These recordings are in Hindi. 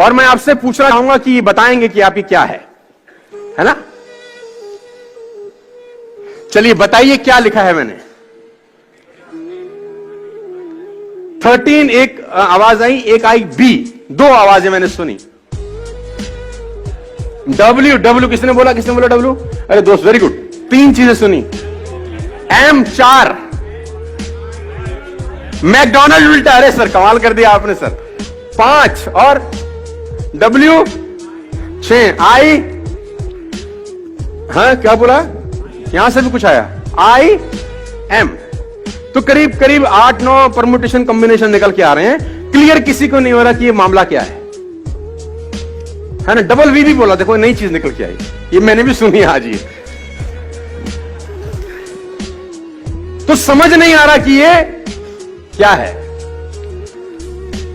और मैं आपसे पूछना चाहूंगा कि बताएंगे कि आपकी क्या है ना? चलिए बताइए क्या लिखा है मैंने। 13 एक आवाज आई, एक आई बी, दो आवाजें मैंने सुनी। डब्ल्यू डब्ल्यू किसने बोला डब्ल्यू? अरे दोस्त वेरी गुड, तीन चीजें सुनी। एम 4, मैकडॉनल्ड उल्टा, अरे सर कमाल कर दिया आपने सर। 5 और डब्ल्यू 6, आई, हाँ क्या बोला? यहां से भी कुछ आया, आई एम। तो करीब करीब 8-9 परमुटेशन कॉम्बिनेशन निकल के आ रहे हैं। क्लियर किसी को नहीं हो रहा कि ये मामला क्या है ना? डबल वी भी बोला, देखो नई चीज निकल के आई, ये मैंने भी सुनी आज। ये तो समझ नहीं आ रहा कि ये क्या है।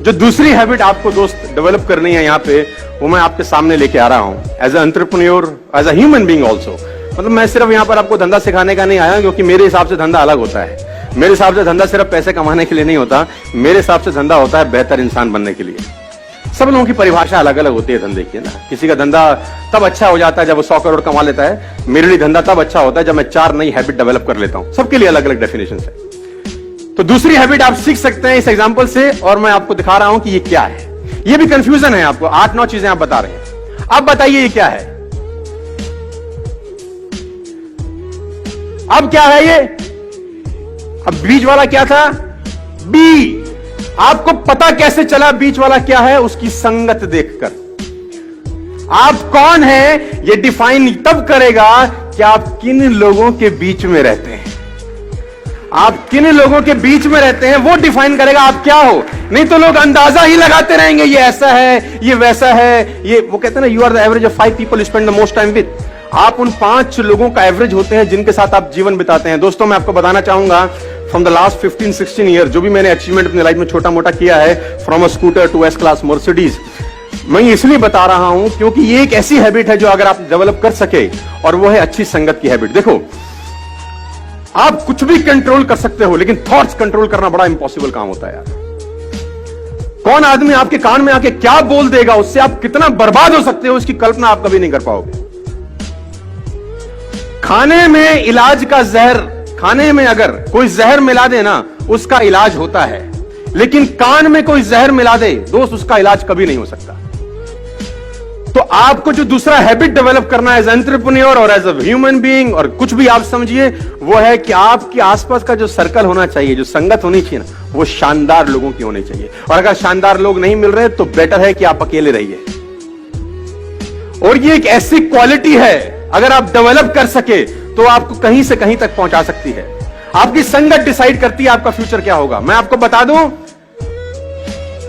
जो दूसरी हैबिट आपको दोस्त डेवलप करनी है यहां पे, वो मैं आपके सामने लेके आ रहा हूं as a entrepreneur, as a human being also. मतलब मैं सिर्फ यहां पर आपको धंधा सिखाने का नहीं आया, क्योंकि मेरे हिसाब से धंधा अलग होता है। मेरे हिसाब से धंधा सिर्फ पैसे कमाने के लिए नहीं होता, मेरे हिसाब से धंधा होता है बेहतर इंसान बनने के लिए। सब लोगों की परिभाषा अलग अलग होती है धंधे की, ना? किसी का धंधा तब अच्छा हो जाता है जब वो 100 करोड़ कमा लेता है। मेरे लिए धंधा तब अच्छा होता है जब मैं 4 नई हैबिट डेवलप कर लेता हूं। सबके लिए अलग अलग डेफिनेशन है। तो दूसरी हैबिट आप सीख सकते हैं इस एग्जांपल से, और मैं आपको दिखा रहा हूं कि ये क्या है। ये भी कंफ्यूजन है आपको, 8-9 चीजें आप बता रहे हैं। अब बताइए ये क्या है? अब क्या है ये? अब बीच वाला क्या था? बी। आपको पता कैसे चला बीच वाला क्या है? उसकी संगत देखकर। आप कौन है ये डिफाइन तब करेगा कि आप किन लोगों के बीच में रहते हैं। आप किन लोगों के बीच में रहते हैं वो डिफाइन करेगा आप क्या हो। नहीं तो लोग अंदाजा ही लगाते रहेंगे, ये ऐसा है, ये वैसा है। ये वो कहते हैं ना, you are the average of 5 people spend the most time with. आप उन 5 लोगों का एवरेज होते हैं जिनके साथ आप जीवन बिताते हैं। दोस्तों मैं आपको बताना चाहूंगा, फ्रॉम द लास्ट 15-16 ईयर जो भी मैंने अचीवमेंट अपनी लाइफ में छोटा मोटा किया है, from a scooter to S class Mercedes, मैं इसलिए बता रहा हूं क्योंकि ये एक ऐसी हैबिट है जो अगर आप डेवलप कर सके, और वो है अच्छी संगत की हैबिट। देखो, आप कुछ भी कंट्रोल कर सकते हो, लेकिन थॉट्स कंट्रोल करना बड़ा इंपॉसिबल काम होता है यार। कौन आदमी आपके कान में आके क्या बोल देगा, उससे आप कितना बर्बाद हो सकते हो, इसकी कल्पना आप कभी नहीं कर पाओगे। खाने में इलाज का जहर, खाने में अगर कोई जहर मिला दे ना, उसका इलाज होता है, लेकिन कान में कोई जहर मिला दे दोस्त, उसका इलाज कभी नहीं हो सकता। तो आपको जो दूसरा हैबिट डेवलप करना है एज एंटरप्रेन्योर और एज अ ह्यूमन बीइंग, और कुछ भी आप समझिए, वो है कि आपके आसपास का जो सर्कल होना चाहिए, जो संगत होनी चाहिए ना, वो शानदार लोगों की होनी चाहिए। और अगर शानदार लोग नहीं मिल रहे तो बेटर है कि आप अकेले रहिए। और ये एक ऐसी क्वालिटी है, अगर आप डेवलप कर सके तो आपको कहीं से कहीं तक पहुंचा सकती है। आपकी संगत डिसाइड करती है आपका फ्यूचर क्या होगा। मैं आपको बता दूं,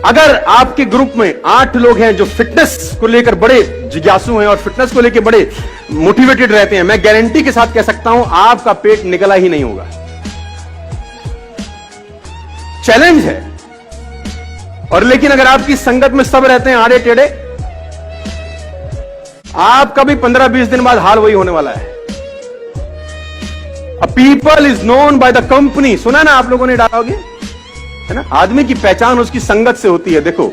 अगर आपके ग्रुप में 8 लोग हैं जो फिटनेस को लेकर बड़े जिज्ञासु हैं और फिटनेस को लेकर बड़े मोटिवेटेड रहते हैं, मैं गारंटी के साथ कह सकता हूं आपका पेट निकला ही नहीं होगा। चैलेंज है। और लेकिन अगर आपकी संगत में सब रहते हैं आड़े टेढ़े, आपका भी 15-20 दिन बाद हाल वही होने वाला है। A people is known by the company, सुना ना आप लोगों ने डालोगे, है ना? आदमी की पहचान उसकी संगत से होती है। देखो,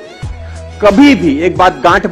कभी भी एक बात गांठ